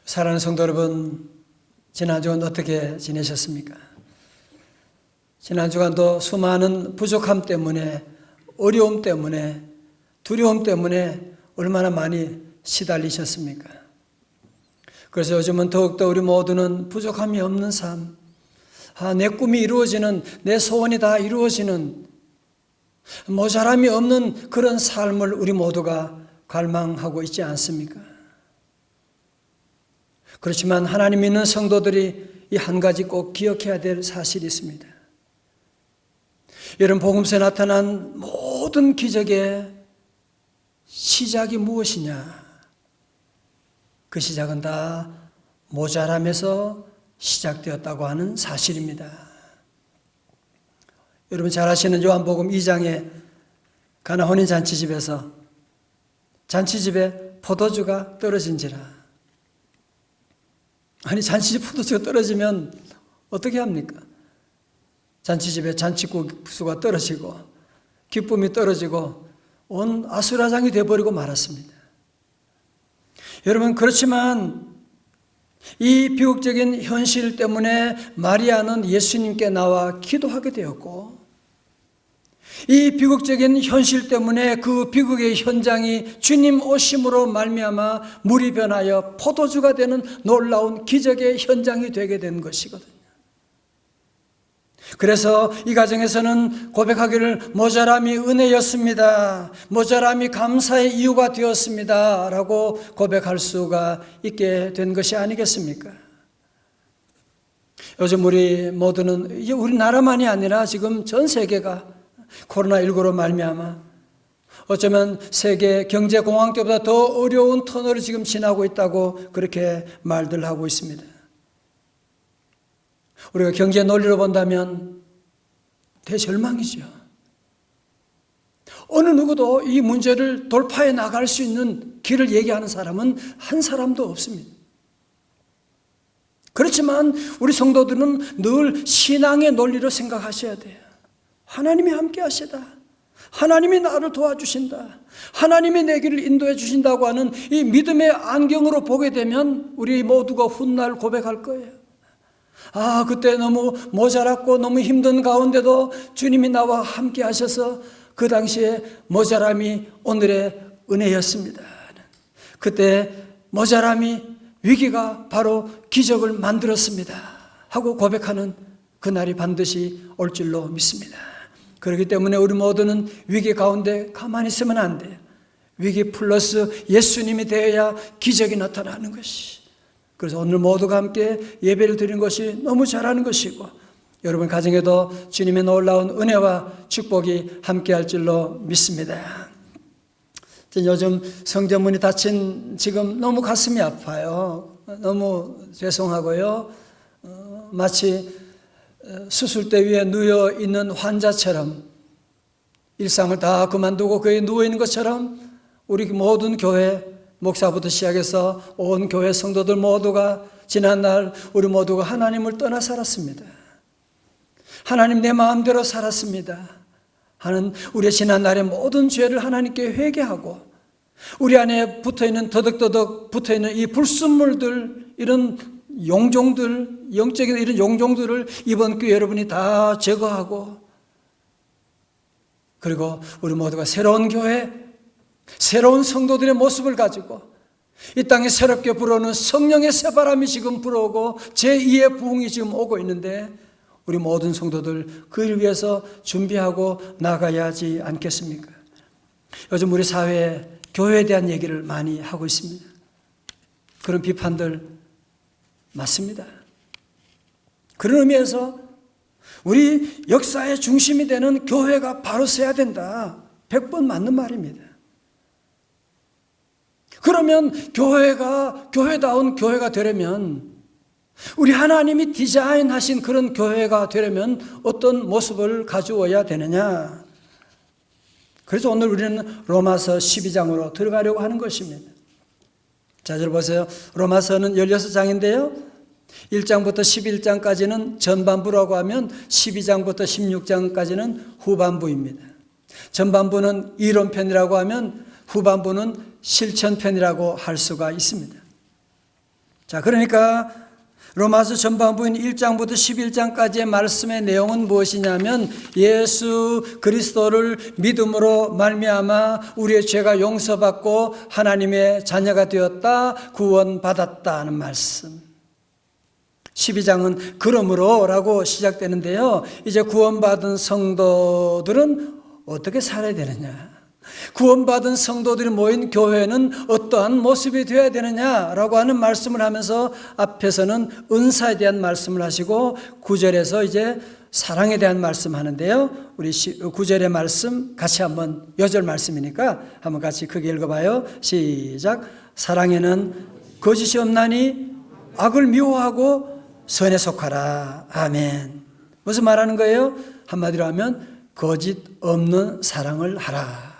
사랑하는 성도 여러분, 지난 주간 어떻게 지내셨습니까? 지난 주간도 수많은 부족함 때문에, 어려움 때문에, 두려움 때문에 얼마나 많이 시달리셨습니까? 그래서 요즘은 더욱더 우리 모두는 부족함이 없는 삶, 내 꿈이 이루어지는, 내 소원이 다 이루어지는, 모자람이 없는 그런 삶을 우리 모두가 갈망하고 있지 않습니까? 그렇지만 하나님 믿는 성도들이 이 한 가지 꼭 기억해야 될 사실이 있습니다. 여러분, 복음서에 나타난 모든 기적의 시작이 무엇이냐? 그 시작은 다 모자람에서 시작되었다고 하는 사실입니다. 여러분 잘 아시는 요한복음 2장에 가나 혼인잔치집에서 잔치집에 포도주가 떨어진지라. 아니, 잔치집 포도주가 떨어지면 어떻게 합니까? 잔치집에 잔치국수가 떨어지고 기쁨이 떨어지고 온 아수라장이 되어버리고 말았습니다. 여러분, 그렇지만 이 비극적인 현실 때문에 마리아는 예수님께 나와 기도하게 되었고, 이 비극적인 현실 때문에 그 비극의 현장이 주님 오심으로 말미암아 물이 변하여 포도주가 되는 놀라운 기적의 현장이 되게 된 것이거든요. 그래서 이 가정에서는 고백하기를 모자람이 은혜였습니다, 모자람이 감사의 이유가 되었습니다 라고 고백할 수가 있게 된 것이 아니겠습니까? 요즘 우리 모두는, 이제 우리나라만이 아니라 지금 전 세계가 코로나19로 말미암아 어쩌면 세계 경제공황 때보다 더 어려운 터널을 지금 지나고 있다고 그렇게 말들 하고 있습니다. 우리가 경제 논리로 본다면 대절망이죠. 어느 누구도 이 문제를 돌파해 나갈 수 있는 길을 얘기하는 사람은 한 사람도 없습니다. 그렇지만 우리 성도들은 늘 신앙의 논리로 생각하셔야 돼요. 하나님이 함께 하시다, 하나님이 나를 도와주신다, 하나님이 내 길을 인도해 주신다고 하는 이 믿음의 안경으로 보게 되면 우리 모두가 훗날 고백할 거예요. 그때 너무 모자랐고 너무 힘든 가운데도 주님이 나와 함께 하셔서 그 당시에 모자람이 오늘의 은혜였습니다. 그때 모자람이, 위기가 바로 기적을 만들었습니다 하고 고백하는 그날이 반드시 올 줄로 믿습니다. 그렇기 때문에 우리 모두는 위기 가운데 가만히 있으면 안 돼요. 위기 플러스 예수님이 되어야 기적이 나타나는 것이. 그래서 오늘 모두가 함께 예배를 드리는 것이 너무 잘하는 것이고, 여러분 가정에도 주님의 놀라운 은혜와 축복이 함께할 줄로 믿습니다. 요즘 성전문이 닫힌 지금 너무 가슴이 아파요. 너무 죄송하고요. 마치 수술대 위에 누워 있는 환자처럼, 일상을 다 그만두고 거기에 누워 있는 것처럼 우리 모든 교회, 목사부터 시작해서 온 교회 성도들 모두가 지난날 우리 모두가 하나님을 떠나 살았습니다. 하나님 내 마음대로 살았습니다 하는 우리의 지난날의 모든 죄를 하나님께 회개하고, 우리 안에 붙어있는, 더덕더덕 붙어있는 이 불순물들, 이런 용종들, 영적인 이런 용종들을 이번 기회에 여러분이 다 제거하고, 그리고 우리 모두가 새로운 교회, 새로운 성도들의 모습을 가지고 이 땅에 새롭게 불어오는 성령의 새바람이 지금 불어오고 제2의 부흥이 지금 오고 있는데, 우리 모든 성도들 그를 위해서 준비하고 나가야 하지 않겠습니까? 요즘 우리 사회에 교회에 대한 얘기를 많이 하고 있습니다. 그런 비판들 맞습니다. 그런 의미에서 우리 역사의 중심이 되는 교회가 바로 서야 된다, 100번 맞는 말입니다. 그러면 교회다운 교회가 되려면, 우리 하나님이 디자인하신 그런 교회가 되려면 어떤 모습을 가져와야 되느냐? 그래서 오늘 우리는 로마서 12장으로 들어가려고 하는 것입니다. 자, 잘 보세요. 로마서는 16장인데요. 1장부터 11장까지는 전반부라고 하면 12장부터 16장까지는 후반부입니다. 전반부는 이론편이라고 하면 후반부는 실천편이라고 할 수가 있습니다. 자, 그러니까 로마서 전반부인 1장부터 11장까지의 말씀의 내용은 무엇이냐면 예수 그리스도를 믿음으로 말미암아 우리의 죄가 용서받고 하나님의 자녀가 되었다, 구원받았다는 말씀. 12장은 그러므로 라고 시작되는데요. 이제 구원받은 성도들은 어떻게 살아야 되느냐? 구원받은 성도들이 모인 교회는 어떠한 모습이 되어야 되느냐라고 하는 말씀을 하면서 앞에서는 은사에 대한 말씀을 하시고 9절에서 이제 사랑에 대한 말씀하는데요. 우리 9절의 말씀 같이 한번 여절 말씀이니까 한번 같이 크게 읽어봐요. 시작. 사랑에는 거짓이 없나니 악을 미워하고 선에 속하라. 아멘. 무슨 말하는 거예요? 한마디로 하면 거짓 없는 사랑을 하라.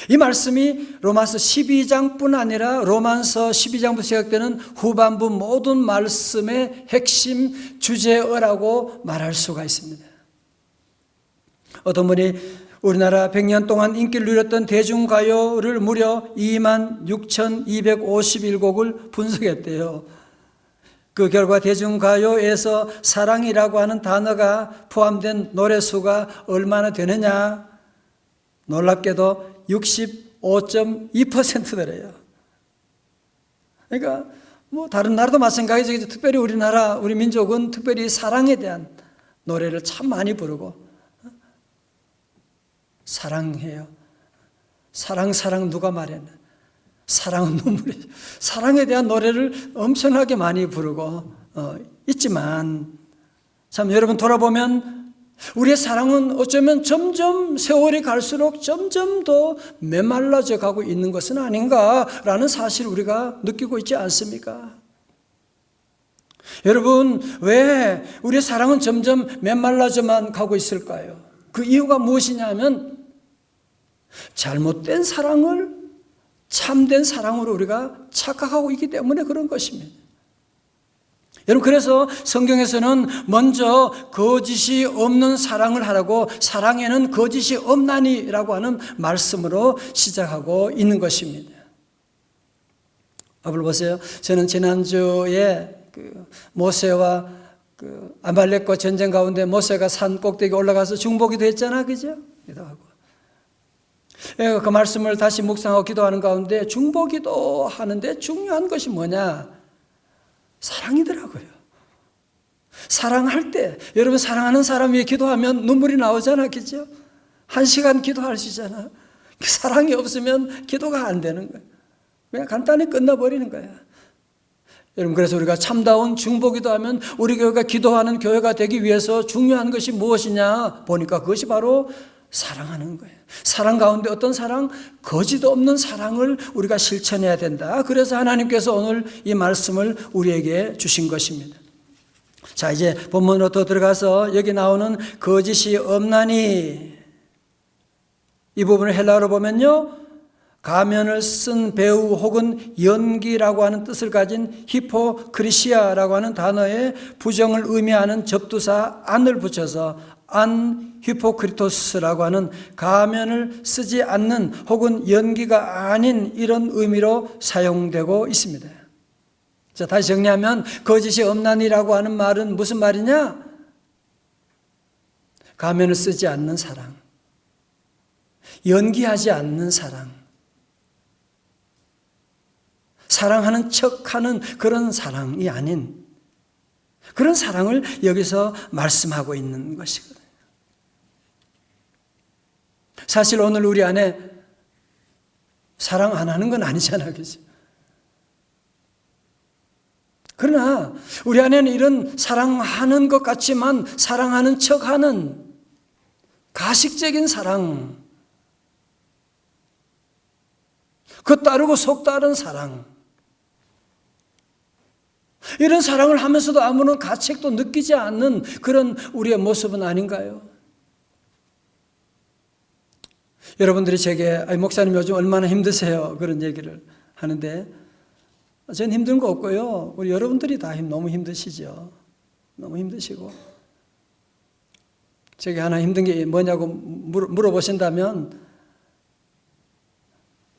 이 말씀이 로마서 12장뿐 아니라 로마서 12장부터 시작되는 후반부 모든 말씀의 핵심 주제어라고 말할 수가 있습니다. 어떤 분이 우리나라 100년 동안 인기를 누렸던 대중가요를 무려 26,251곡을 분석했대요. 그 결과 대중가요에서 사랑이라고 하는 단어가 포함된 노래수가 얼마나 되느냐? 놀랍게도 65.2%더래요. 그러니까 뭐 다른 나라도 마찬가지죠. 특별히 우리나라, 우리 민족은 특별히 사랑에 대한 노래를 참 많이 부르고 사랑해요. 사랑 누가 말했나? 사랑은 눈물이죠. 사랑에 대한 노래를 엄청나게 많이 부르고 있지만 참 여러분 돌아보면 우리의 사랑은 어쩌면 점점 세월이 갈수록 점점 더 메말라져 가고 있는 것은 아닌가라는 사실을 우리가 느끼고 있지 않습니까? 여러분, 왜 우리의 사랑은 점점 메말라져만 가고 있을까요? 그 이유가 무엇이냐면 잘못된 사랑을 참된 사랑으로 우리가 착각하고 있기 때문에 그런 것입니다. 여러분, 그래서 성경에서는 먼저 거짓이 없는 사랑을 하라고 사랑에는 거짓이 없나니라고 하는 말씀으로 시작하고 있는 것입니다. 앞을 보세요. 저는 지난주에 모세와 아말렉과 전쟁 가운데 모세가 산 꼭대기 올라가서 중보기도 했잖아, 그죠? 기도하고. 그 말씀을 다시 묵상하고 기도하는 가운데 중보기도 하는데 중요한 것이 뭐냐? 사랑이더라고요. 사랑할 때, 여러분 사랑하는 사람 위해 기도하면 눈물이 나오잖아, 그죠? 1시간 기도할 수 있잖아. 사랑이 없으면 기도가 안 되는 거야. 그냥 간단히 끝나버리는 거야. 여러분, 그래서 우리가 참다운 중보기도 하면 우리 교회가 기도하는 교회가 되기 위해서 중요한 것이 무엇이냐 보니까 그것이 바로 사랑하는 거예요. 사랑 가운데 어떤 사랑? 거짓 없는 사랑을 우리가 실천해야 된다. 그래서 하나님께서 오늘 이 말씀을 우리에게 주신 것입니다. 자, 이제 본문으로 더 들어가서 여기 나오는 거짓이 없나니, 이 부분을 헬라어로 보면요, 가면을 쓴 배우 혹은 연기라고 하는 뜻을 가진 히포크리시아라고 하는 단어에 부정을 의미하는 접두사 안을 붙여서 안 히포크리토스라고 하는 가면을 쓰지 않는 혹은 연기가 아닌 이런 의미로 사용되고 있습니다. 자, 다시 정리하면 거짓이 없나니라고 하는 말은 무슨 말이냐? 가면을 쓰지 않는 사랑, 연기하지 않는 사랑, 사랑하는 척하는 그런 사랑이 아닌 그런 사랑을 여기서 말씀하고 있는 것이거든요. 사실 오늘 우리 안에 사랑 안 하는 건 아니잖아요, 그죠? 그러나 우리 안에는 이런 사랑하는 것 같지만 사랑하는 척하는 가식적인 사랑, 그 따르고 속 따른 사랑, 이런 사랑을 하면서도 아무런 가책도 느끼지 않는 그런 우리의 모습은 아닌가요? 여러분들이 제게 목사님 요즘 얼마나 힘드세요? 그런 얘기를 하는데 저는 힘든 거 없고요. 우리 여러분들이 다 너무 힘드시죠. 너무 힘드시고. 제게 하나 힘든 게 뭐냐고 물어보신다면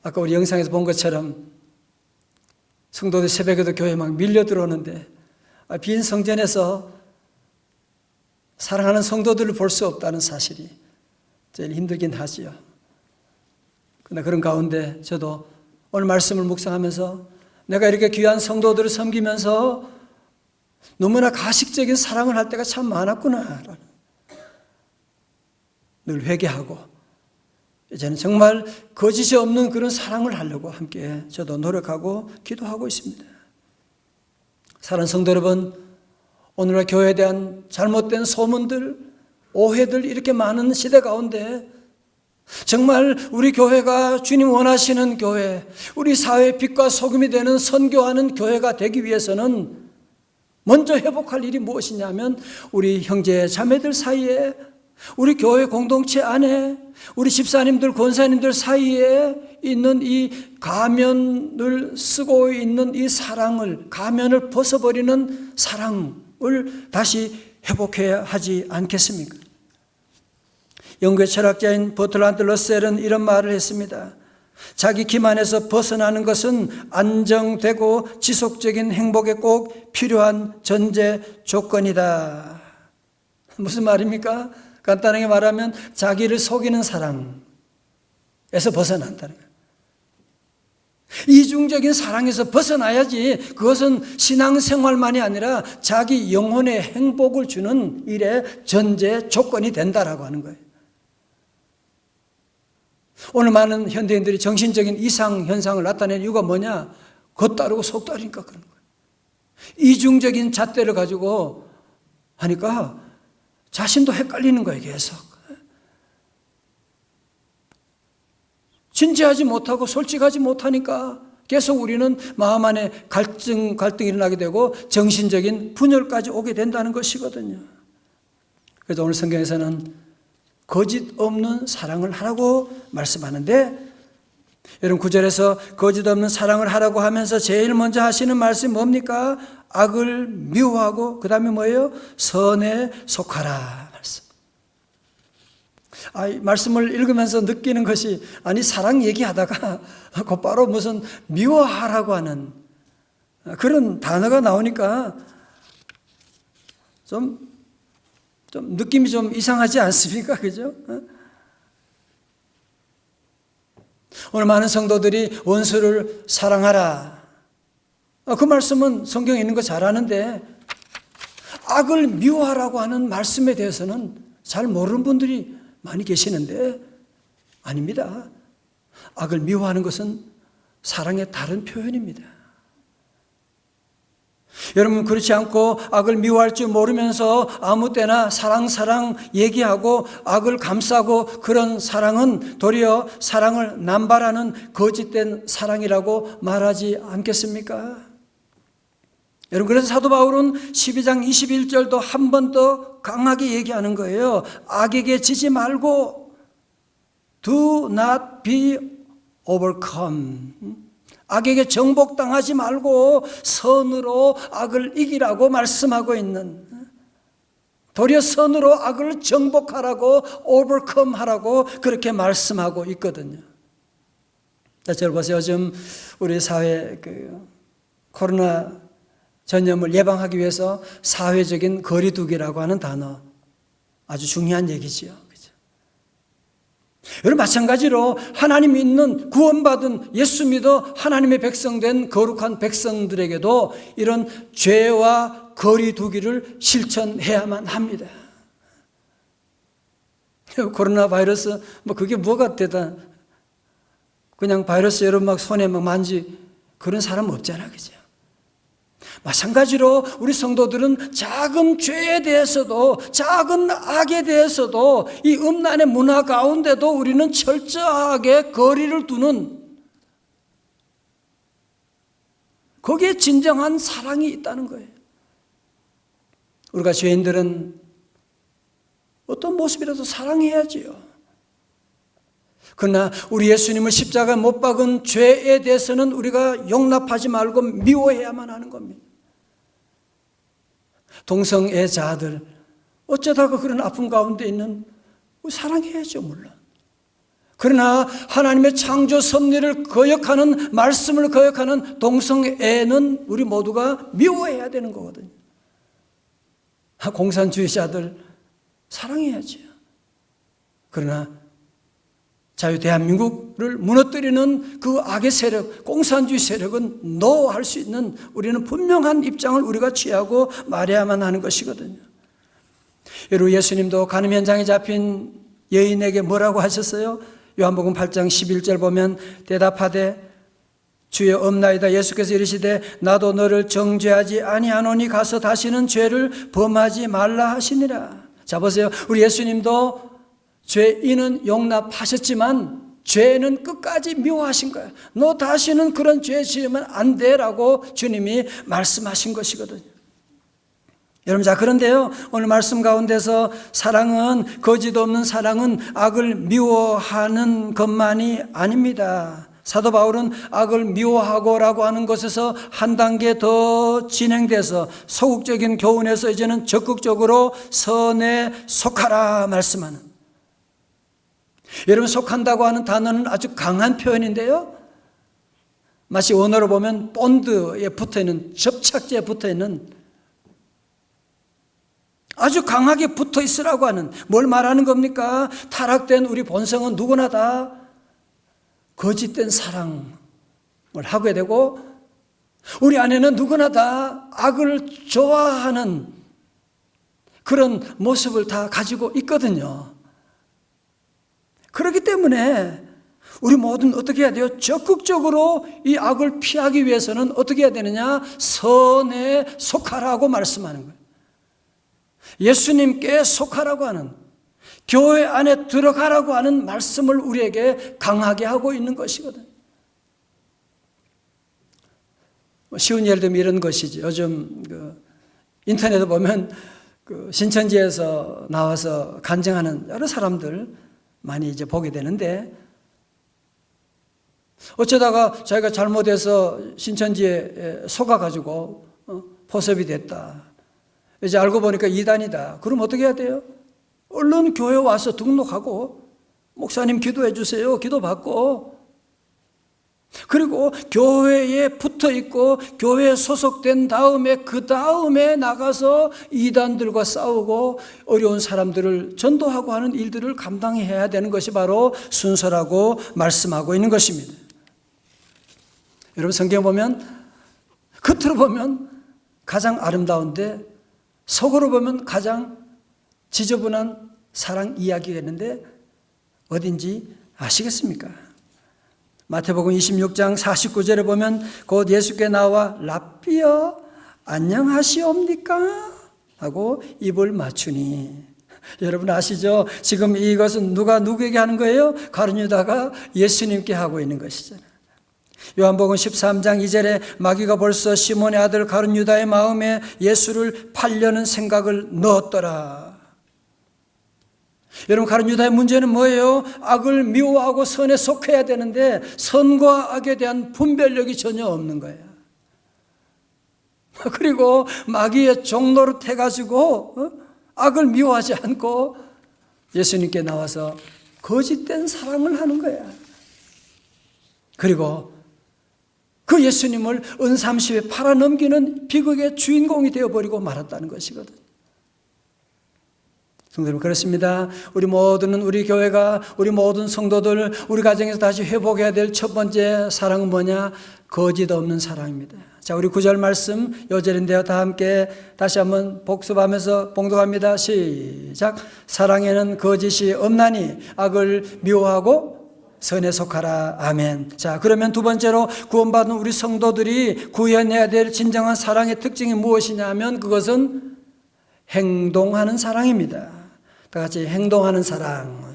아까 우리 영상에서 본 것처럼 성도들 새벽에도 교회 막 밀려 들어오는데 빈 성전에서 사랑하는 성도들을 볼 수 없다는 사실이 제일 힘들긴 하지요. 그러나 그런 가운데 저도 오늘 말씀을 묵상하면서 내가 이렇게 귀한 성도들을 섬기면서 너무나 가식적인 사랑을 할 때가 참 많았구나 늘 회개하고 이제는 정말 거짓이 없는 그런 사랑을 하려고 함께 저도 노력하고 기도하고 있습니다. 사랑하는 성도 여러분, 오늘날 교회에 대한 잘못된 소문들, 오해들 이렇게 많은 시대 가운데 정말 우리 교회가 주님 원하시는 교회, 우리 사회의 빛과 소금이 되는 선교하는 교회가 되기 위해서는 먼저 회복할 일이 무엇이냐면 우리 형제 자매들 사이에, 우리 교회 공동체 안에, 우리 집사님들 권사님들 사이에 있는 이 가면을 쓰고 있는 이 사랑을, 가면을 벗어버리는 사랑을 다시 회복해야 하지 않겠습니까? 영국의 철학자인 버트란드 러셀은 이런 말을 했습니다. 자기 기만에서 벗어나는 것은 안정되고 지속적인 행복에 꼭 필요한 전제 조건이다. 무슨 말입니까? 간단하게 말하면 자기를 속이는 사랑에서 벗어난다는 거예요. 이중적인 사랑에서 벗어나야지 그것은 신앙생활만이 아니라 자기 영혼의 행복을 주는 일의 전제 조건이 된다라고 하는 거예요. 오늘 많은 현대인들이 정신적인 이상 현상을 나타내는 이유가 뭐냐? 겉다르고 속다르니까 그런 거예요. 이중적인 잣대를 가지고 하니까 자신도 헷갈리는 거예요, 계속. 진지하지 못하고 솔직하지 못하니까 계속 우리는 마음 안에 갈등이 일어나게 되고 정신적인 분열까지 오게 된다는 것이거든요. 그래서 오늘 성경에서는 거짓 없는 사랑을 하라고 말씀하는데, 여러분 9절에서 거짓 없는 사랑을 하라고 하면서 제일 먼저 하시는 말씀이 뭡니까? 악을 미워하고 그 다음에 뭐예요? 선에 속하라 말씀. 말씀을 읽으면서 느끼는 것이, 아니 사랑 얘기하다가 곧바로 무슨 미워하라고 하는 그런 단어가 나오니까 좀 느낌이 좀 이상하지 않습니까? 그죠? 오늘 많은 성도들이 원수를 사랑하라. 그 말씀은 성경에 있는 거 잘 아는데 악을 미워하라고 하는 말씀에 대해서는 잘 모르는 분들이 많이 계시는데 아닙니다. 악을 미워하는 것은 사랑의 다른 표현입니다. 여러분 그렇지 않고 악을 미워할 줄 모르면서 아무 때나 사랑 얘기하고 악을 감싸고 그런 사랑은 도리어 사랑을 남발하는 거짓된 사랑이라고 말하지 않겠습니까? 여러분 그래서 사도 바울은 12장 21절도 한 번 더 강하게 얘기하는 거예요. 악에게 지지 말고 do not be overcome. 악에게 정복당하지 말고 선으로 악을 이기라고 말씀하고 있는, 도리어 선으로 악을 정복하라고 overcome 하라고 그렇게 말씀하고 있거든요. 자, 저를 보세요. 요즘 우리 사회 코로나 전염을 예방하기 위해서 사회적인 거리두기라고 하는 단어, 아주 중요한 얘기지요. 그죠? 여러분 마찬가지로 하나님 믿는 구원받은 예수 믿어 하나님의 백성된 거룩한 백성들에게도 이런 죄와 거리두기를 실천해야만 합니다. 코로나 바이러스 그게 뭐가 되다, 그냥 바이러스 여러분 막 손에 막 만지 그런 사람 없잖아, 그죠? 마찬가지로 우리 성도들은 작은 죄에 대해서도, 작은 악에 대해서도 이 음란의 문화 가운데도 우리는 철저하게 거리를 두는, 거기에 진정한 사랑이 있다는 거예요. 우리가 죄인들은 어떤 모습이라도 사랑해야지요. 그러나 우리 예수님을 십자가에 못 박은 죄에 대해서는 우리가 용납하지 말고 미워해야만 하는 겁니다. 동성애자들 어쩌다가 그런 아픔 가운데 있는, 사랑해야죠 물론. 그러나 하나님의 창조 섭리를 거역하는, 말씀을 거역하는 동성애는 우리 모두가 미워해야 되는 거거든요. 공산주의자들 사랑해야죠. 그러나 자유 대한민국을 무너뜨리는 그 악의 세력, 공산주의 세력은 노할 수 있는 우리는 분명한 입장을 우리가 취하고 말해야만 하는 것이거든요. 여러분, 예수님도 간음 현장에 잡힌 여인에게 뭐라고 하셨어요? 요한복음 8장 11절 보면 대답하되 주여 없나이다. 예수께서 이르시되 나도 너를 정죄하지 아니하노니 가서 다시는 죄를 범하지 말라 하시니라. 자, 보세요. 우리 예수님도 죄인은 용납하셨지만 죄는 끝까지 미워하신 거예요. 너 다시는 그런 죄 지으면 안 돼라고 주님이 말씀하신 것이거든요. 여러분, 자, 그런데요, 오늘 말씀 가운데서 사랑은, 거짓 없는 사랑은 악을 미워하는 것만이 아닙니다. 사도 바울은 악을 미워하고라고 하는 것에서 한 단계 더 진행돼서 소극적인 교훈에서 이제는 적극적으로 선에 속하라 말씀하는, 여러분, 속한다고 하는 단어는 아주 강한 표현인데요, 마치 원어로 보면 본드에 붙어있는, 접착제에 붙어있는, 아주 강하게 붙어 있으라고 하는, 뭘 말하는 겁니까? 타락된 우리 본성은 누구나 다 거짓된 사랑을 하게 되고, 우리 안에는 누구나 다 악을 좋아하는 그런 모습을 다 가지고 있거든요. 그렇기 때문에 우리 모두는 어떻게 해야 돼요? 적극적으로 이 악을 피하기 위해서는 어떻게 해야 되느냐? 선에 속하라고 말씀하는 거예요. 예수님께 속하라고 하는, 교회 안에 들어가라고 하는 말씀을 우리에게 강하게 하고 있는 것이거든요. 쉬운 예를 들면 이런 것이지. 요즘 인터넷에 보면 신천지에서 나와서 간증하는 여러 사람들 많이 이제 보게 되는데, 어쩌다가 자기가 잘못해서 신천지에 속아가지고 포섭이 됐다. 이제 알고 보니까 이단이다. 그럼 어떻게 해야 돼요? 얼른 교회 와서 등록하고 목사님 기도해 주세요. 기도받고, 그리고 교회에 붙어 있고 교회에 소속된 다음에 그 다음에 나가서 이단들과 싸우고 어려운 사람들을 전도하고 하는 일들을 감당해야 되는 것이 바로 순서라고 말씀하고 있는 것입니다. 여러분, 성경 보면 겉으로 보면 가장 아름다운데 속으로 보면 가장 지저분한 사랑 이야기가 있는데 어딘지 아시겠습니까? 마태복음 26장 49절에 보면 곧 예수께 나와 랍비여 안녕하시옵니까? 하고 입을 맞추니, 여러분 아시죠? 지금 이것은 누가 누구에게 하는 거예요? 가룟 유다가 예수님께 하고 있는 것이잖아요. 요한복음 13장 2절에 마귀가 벌써 시몬의 아들 가룟 유다의 마음에 예수를 팔려는 생각을 넣었더라. 여러분, 가룟 유다의 문제는 뭐예요? 악을 미워하고 선에 속해야 되는데 선과 악에 대한 분별력이 전혀 없는 거예요. 그리고 마귀의 종노릇 해가지고 악을 미워하지 않고 예수님께 나와서 거짓된 사랑을 하는 거야. 그리고 그 예수님을 은삼십에 팔아넘기는 비극의 주인공이 되어버리고 말았다는 것이거든. 성도 여러분, 그렇습니다. 우리 모두는, 우리 교회가, 우리 모든 성도들, 우리 가정에서 다시 회복해야 될 첫 번째 사랑은 뭐냐? 거짓 없는 사랑입니다. 자, 우리 9절 말씀 요절인데요, 다 함께 다시 한번 복습하면서 봉독합니다. 시작. 사랑에는 거짓이 없나니 악을 미워하고 선에 속하라. 아멘. 자, 그러면 두 번째로 구원받은 우리 성도들이 구현해야 될 진정한 사랑의 특징이 무엇이냐 하면 그것은 행동하는 사랑입니다. 다 같이 행동하는 사랑.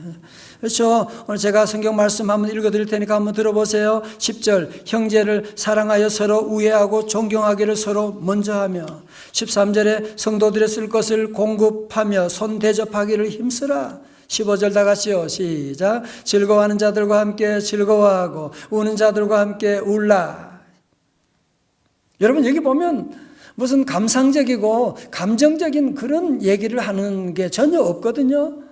그렇죠? 오늘 제가 성경 말씀 한번 읽어드릴 테니까 한번 들어보세요. 10절, 형제를 사랑하여 서로 우애하고 존경하기를 서로 먼저 하며, 13절에 성도들의 쓸 것을 공급하며 손 대접하기를 힘쓰라. 15절 다 같이요. 시작. 즐거워하는 자들과 함께 즐거워하고 우는 자들과 함께 울라. 여러분, 여기 보면 무슨 감상적이고 감정적인 그런 얘기를 하는 게 전혀 없거든요.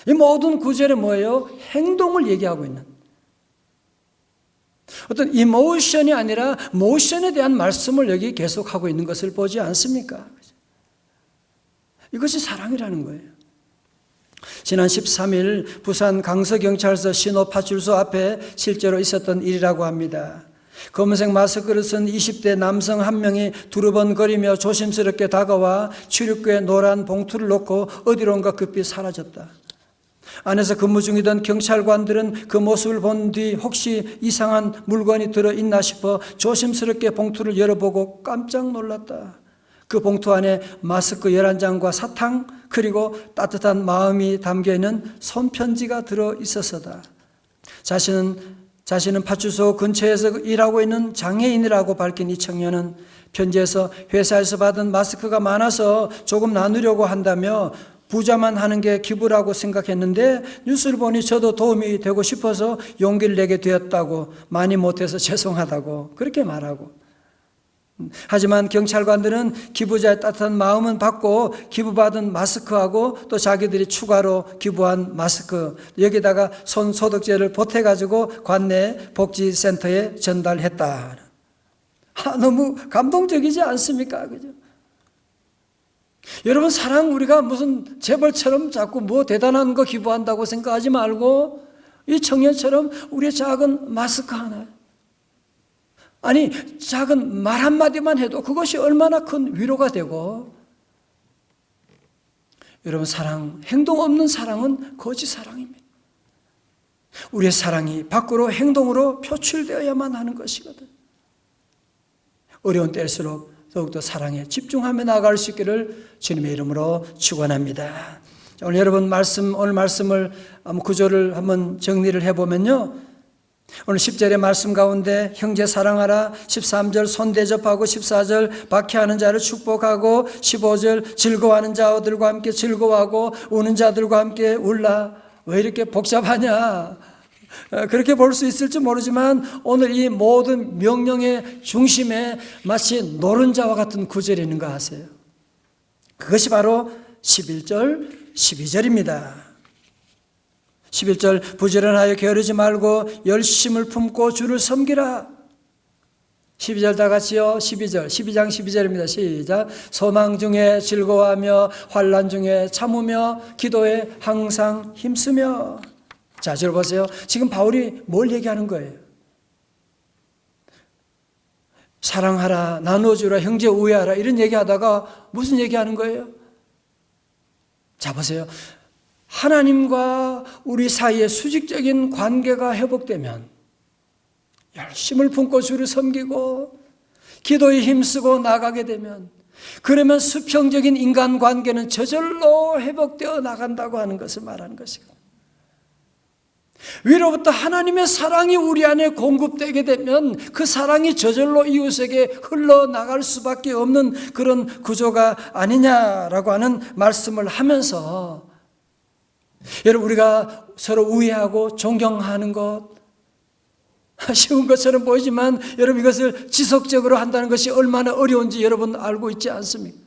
이 모든 구절에 뭐예요? 행동을 얘기하고 있는, 어떤 이모션이 아니라 모션에 대한 말씀을 여기 계속하고 있는 것을 보지 않습니까? 이것이 사랑이라는 거예요. 지난 13일 부산 강서경찰서 신호파출소 앞에 실제로 있었던 일이라고 합니다. 검은색 마스크를 쓴 20대 남성 한 명이 두루번거리며 조심스럽게 다가와 출입구에 노란 봉투를 놓고 어디론가 급히 사라졌다. 안에서 근무 중이던 경찰관들은 그 모습을 본 뒤 혹시 이상한 물건이 들어있나 싶어 조심스럽게 봉투를 열어보고 깜짝 놀랐다. 그 봉투 안에 마스크 11장과 사탕, 그리고 따뜻한 마음이 담겨있는 손편지가 들어있었다. 자신은 파출소 근처에서 일하고 있는 장애인이라고 밝힌 이 청년은 편지에서 회사에서 받은 마스크가 많아서 조금 나누려고 한다며 부자만 하는 게 기부라고 생각했는데 뉴스를 보니 저도 도움이 되고 싶어서 용기를 내게 되었다고, 많이 못해서 죄송하다고 그렇게 말하고, 하지만 경찰관들은 기부자의 따뜻한 마음은 받고 기부받은 마스크하고 또 자기들이 추가로 기부한 마스크, 여기다가 손소독제를 보태가지고 관내 복지센터에 전달했다. 너무 감동적이지 않습니까? 그죠? 여러분, 사랑, 우리가 무슨 재벌처럼 자꾸 뭐 대단한 거 기부한다고 생각하지 말고 이 청년처럼 우리의 작은 마스크 하나, 아니 작은 말 한마디만 해도 그것이 얼마나 큰 위로가 되고, 여러분, 사랑, 행동 없는 사랑은 거짓 사랑입니다. 우리의 사랑이 밖으로 행동으로 표출되어야만 하는 것이거든. 어려운 때일수록 더욱더 사랑에 집중하며 나아갈 수 있기를 주님의 이름으로 축원합니다. 오늘 오늘 말씀을 구조를 한번 정리를 해보면요, 오늘 10절의 말씀 가운데 형제 사랑하라, 13절 손 대접하고, 14절 박해하는 자를 축복하고, 15절 즐거워하는 자들과 함께 즐거워하고 우는 자들과 함께 울라. 왜 이렇게 복잡하냐? 그렇게 볼 수 있을지 모르지만 오늘 이 모든 명령의 중심에 마치 노른자와 같은 구절이 있는 거 아세요? 그것이 바로 11절, 12절입니다. 11절, 부지런하여 게으르지 말고 열심을 품고 주를 섬기라. 12절 다 같이요. 12절, 12장 12절입니다. 시작. 소망 중에 즐거워하며 환난 중에 참으며 기도에 항상 힘쓰며. 자, 저를 보세요. 지금 바울이 뭘 얘기하는 거예요? 사랑하라, 나눠주라, 형제 우애하라, 이런 얘기하다가 무슨 얘기하는 거예요? 자, 보세요. 하나님과 우리 사이에 수직적인 관계가 회복되면, 열심을 품고 주를 섬기고 기도에 힘쓰고 나가게 되면, 그러면 수평적인 인간관계는 저절로 회복되어 나간다고 하는 것을 말하는 것이거든요. 위로부터 하나님의 사랑이 우리 안에 공급되게 되면 그 사랑이 저절로 이웃에게 흘러나갈 수밖에 없는 그런 구조가 아니냐라고 하는 말씀을 하면서, 여러분, 우리가 서로 우애하고 존경하는 것 쉬운 것처럼 보이지만 여러분, 이것을 지속적으로 한다는 것이 얼마나 어려운지 여러분 알고 있지 않습니까?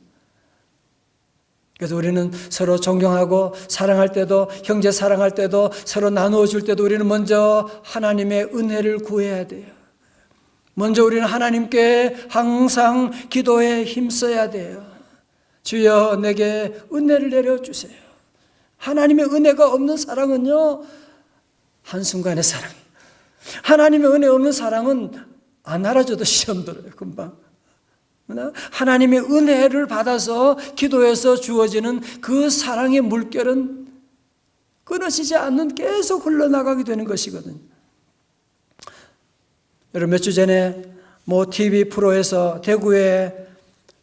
그래서 우리는 서로 존경하고 사랑할 때도, 형제 사랑할 때도, 서로 나누어 줄 때도 우리는 먼저 하나님의 은혜를 구해야 돼요. 먼저 우리는 하나님께 항상 기도에 힘써야 돼요. 주여, 내게 은혜를 내려주세요. 하나님의 은혜가 없는 사랑은요, 한순간의 사랑. 하나님의 은혜 없는 사랑은 안 알아줘도 시험 들어요, 금방. 하나님의 은혜를 받아서 기도해서 주어지는 그 사랑의 물결은 끊어지지 않는, 계속 흘러나가게 되는 것이거든요. 여러분, 몇 주 전에 TV 프로에서 대구에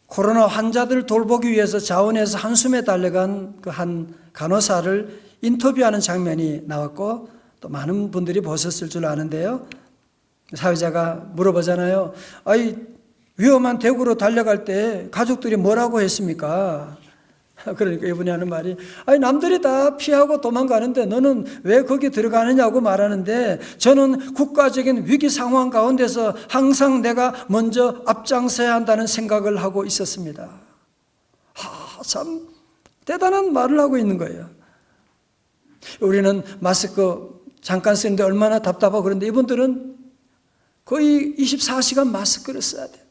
코로나 환자들 돌보기 위해서 자원에서 한숨에 달려간 그 한 간호사를 인터뷰하는 장면이 나왔고, 또 많은 분들이 보셨을 줄 아는데요, 사회자가 물어보잖아요. 위험한 대구로 달려갈 때 가족들이 뭐라고 했습니까? 그러니까 이분이 하는 말이, 남들이 다 피하고 도망가는데 너는 왜 거기 들어가느냐고 말하는데, 저는 국가적인 위기 상황 가운데서 항상 내가 먼저 앞장서야 한다는 생각을 하고 있었습니다. 참 대단한 말을 하고 있는 거예요. 우리는 마스크 잠깐 쓰는데 얼마나 답답하고 그런데 이분들은 거의 24시간 마스크를 써야 돼요.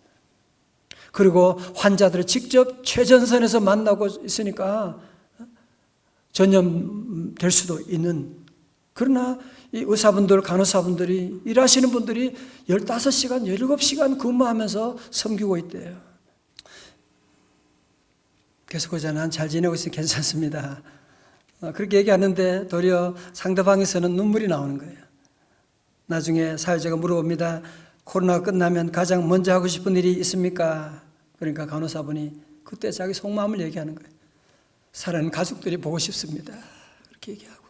그리고 환자들을 직접 최전선에서 만나고 있으니까 전염될 수도 있는, 그러나 이 의사분들, 간호사분들이, 일하시는 분들이 15시간, 17시간 근무하면서 섬기고 있대요. 그래서 그저 난 잘 지내고 있으니 괜찮습니다. 그렇게 얘기하는데 도리어 상대방에서는 눈물이 나오는 거예요. 나중에 사회자가 물어봅니다. 코로나가 끝나면 가장 먼저 하고 싶은 일이 있습니까? 그러니까 간호사분이 그때 자기 속마음을 얘기하는 거예요. 사랑하는 가족들이 보고 싶습니다. 그렇게 얘기하고.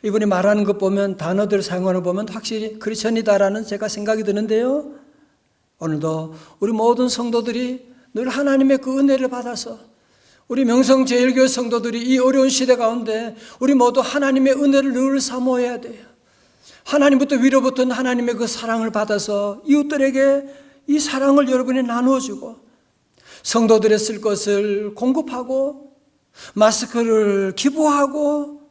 이분이 말하는 것 보면, 단어들 사용하는 거 보면 확실히 크리스천이다라는 제가 생각이 드는데요. 오늘도 우리 모든 성도들이 늘 하나님의 그 은혜를 받아서, 우리 명성제일교회 성도들이 이 어려운 시대 가운데 우리 모두 하나님의 은혜를 늘 사모해야 돼요. 하나님부터 위로부터 하나님의 그 사랑을 받아서 이웃들에게 이 사랑을 여러분이 나누어주고, 성도들의 쓸 것을 공급하고, 마스크를 기부하고,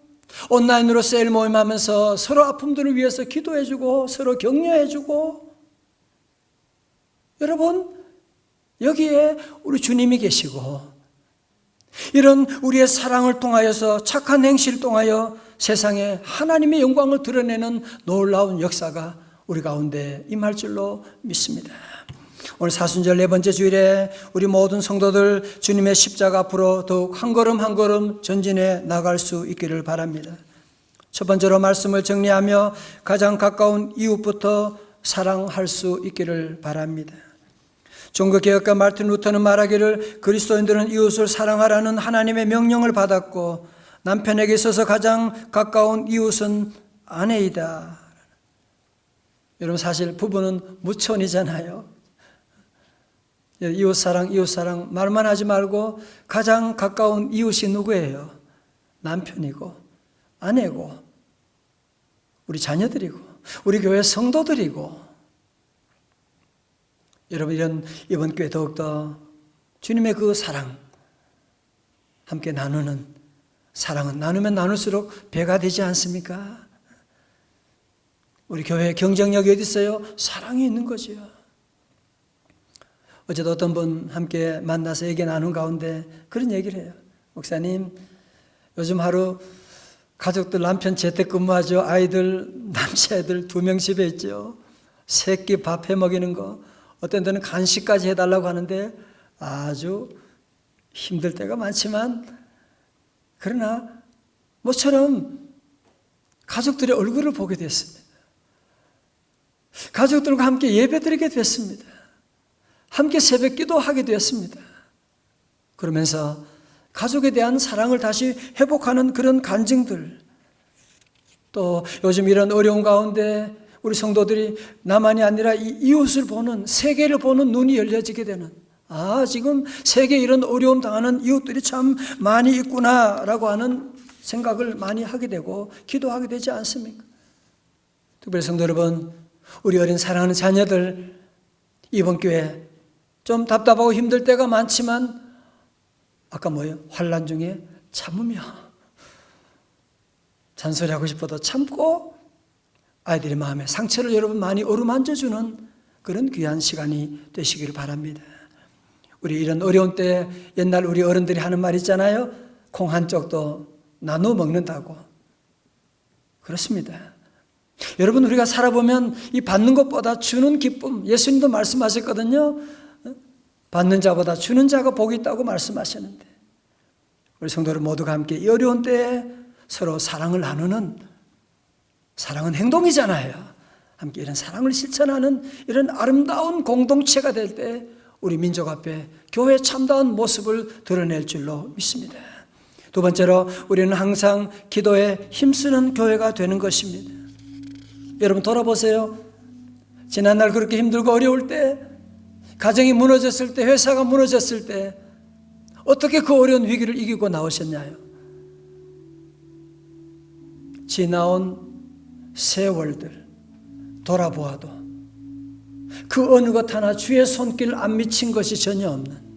온라인으로 세일 모임하면서 서로 아픔들을 위해서 기도해주고 서로 격려해주고, 여러분 여기에 우리 주님이 계시고, 이런 우리의 사랑을 통하여서, 착한 행실을 통하여 세상에 하나님의 영광을 드러내는 놀라운 역사가 우리 가운데 임할 줄로 믿습니다. 오늘 사순절 4번째 주일에 우리 모든 성도들 주님의 십자가 앞으로 더욱 한 걸음 한 걸음 전진해 나갈 수 있기를 바랍니다. 첫 번째로 말씀을 정리하며 가장 가까운 이웃부터 사랑할 수 있기를 바랍니다. 종교개혁가 마르틴 루터는 말하기를 그리스도인들은 이웃을 사랑하라는 하나님의 명령을 받았고 남편에게 있어서 가장 가까운 이웃은 아내이다. 여러분 사실 부부는 무천이잖아요. 이웃사랑 말만 하지 말고 가장 가까운 이웃이 누구예요? 남편이고 아내고 우리 자녀들이고 우리 교회 성도들이고. 여러분 이번 교회 더욱더 주님의 그 사랑 함께 나누는, 사랑은 나누면 나눌수록 배가 되지 않습니까? 우리 교회에 경쟁력이 어디 있어요? 사랑이 있는 거죠. 어제도 어떤 분 함께 만나서 얘기 나눈 가운데 그런 얘기를 해요. 목사님, 요즘 하루 가족들 남편 재택근무하죠. 아이들, 남자애들 2명 집에 있죠. 새끼 밥 해 먹이는 거, 어떤 데는 간식까지 해달라고 하는데 아주 힘들 때가 많지만, 그러나 모처럼 가족들의 얼굴을 보게 됐습니다. 가족들과 함께 예배드리게 됐습니다. 함께 새벽 기도하게 되었습니다. 그러면서 가족에 대한 사랑을 다시 회복하는 그런 간증들, 또 요즘 이런 어려운 가운데 우리 성도들이 나만이 아니라 이 이웃을 보는, 세계를 보는 눈이 열려지게 되는, 지금 세계에 이런 어려움 당하는 이웃들이 참 많이 있구나라고 하는 생각을 많이 하게 되고 기도하게 되지 않습니까? 특별히 성도 여러분, 우리 어린 사랑하는 자녀들, 이번 교회 좀 답답하고 힘들 때가 많지만 아까 환난 중에 참으며, 잔소리하고 싶어도 참고 아이들의 마음에 상처를 여러분 많이 어루만져주는 그런 귀한 시간이 되시기를 바랍니다. 우리 이런 어려운 때 옛날 우리 어른들이 하는 말 있잖아요. 콩 한 쪽도 나눠 먹는다고. 그렇습니다. 여러분, 우리가 살아보면 이 받는 것보다 주는 기쁨, 예수님도 말씀하셨거든요. 받는 자보다 주는 자가 복이 있다고 말씀하셨는데, 우리 성도들 모두가 함께 이 어려운 때에 서로 사랑을 나누는, 사랑은 행동이잖아요. 함께 이런 사랑을 실천하는 이런 아름다운 공동체가 될 때 우리 민족 앞에 교회의 참다운 모습을 드러낼 줄로 믿습니다. 두 번째로 우리는 항상 기도에 힘쓰는 교회가 되는 것입니다. 여러분 돌아보세요. 지난날 그렇게 힘들고 어려울 때, 가정이 무너졌을 때, 회사가 무너졌을 때 어떻게 그 어려운 위기를 이기고 나오셨나요? 지나온 세월들 돌아보아도 그 어느 것 하나 주의 손길 안 미친 것이 전혀 없는,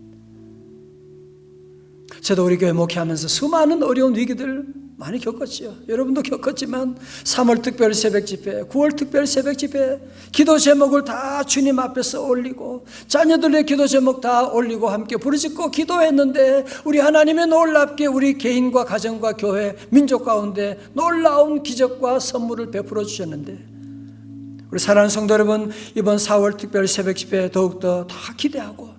저도 우리 교회 목회하면서 수많은 어려운 위기들 많이 겪었지요. 여러분도 겪었지만 3월 특별 새벽 집회, 9월 특별 새벽 집회 기도 제목을 다 주님 앞에서 올리고 자녀들의 기도 제목 다 올리고 함께 부르짖고 기도했는데 우리 하나님의 놀랍게 우리 개인과 가정과 교회, 민족 가운데 놀라운 기적과 선물을 베풀어 주셨는데 우리 사랑하는 성도 여러분, 이번 4월 특별 새벽 집회 더욱더 다 기대하고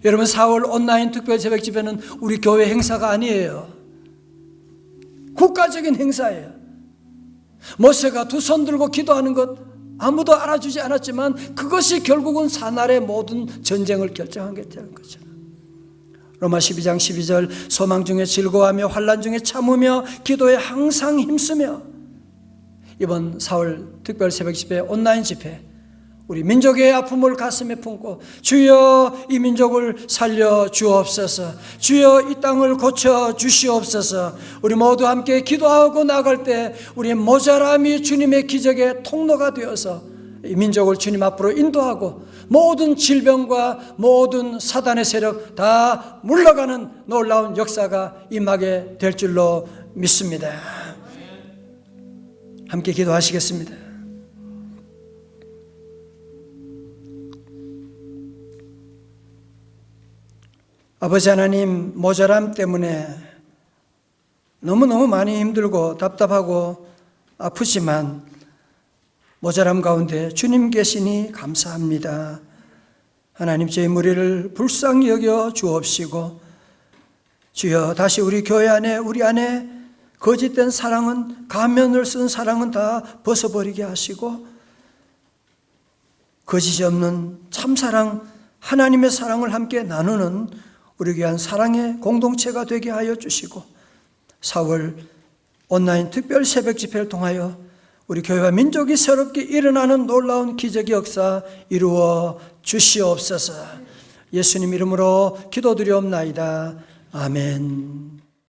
여러분 4월 온라인 특별 새벽 집회는 우리 교회 행사가 아니에요. 국가적인 행사예요. 모세가 두 손 들고 기도하는 것 아무도 알아주지 않았지만 그것이 결국은 사날의 모든 전쟁을 결정하겠다는 거죠. 로마 12장 12절 소망 중에 즐거워하며 환난 중에 참으며 기도에 항상 힘쓰며 이번 4월 특별 새벽 집회 온라인 집회 우리 민족의 아픔을 가슴에 품고 주여 이 민족을 살려 주옵소서, 주여 이 땅을 고쳐 주시옵소서. 우리 모두 함께 기도하고 나갈 때 우리의 모자람이 주님의 기적의 통로가 되어서 이 민족을 주님 앞으로 인도하고 모든 질병과 모든 사단의 세력 다 물러가는 놀라운 역사가 임하게 될 줄로 믿습니다. 함께 기도하시겠습니다. 아버지 하나님, 모자람 때문에 너무너무 많이 힘들고 답답하고 아프지만 모자람 가운데 주님 계시니 감사합니다. 하나님, 저희 무리를 불쌍히 여겨 주옵시고 주여 다시 우리 교회 안에 우리 안에 거짓된 사랑은, 가면을 쓴 사랑은 다 벗어버리게 하시고 거짓이 없는 참사랑, 하나님의 사랑을 함께 나누는 우리 귀한 사랑의 공동체가 되게 하여 주시고 4월 온라인 특별 새벽 집회를 통하여 우리 교회와 민족이 새롭게 일어나는 놀라운 기적의 역사 이루어 주시옵소서. 예수님 이름으로 기도드리옵나이다. 아멘.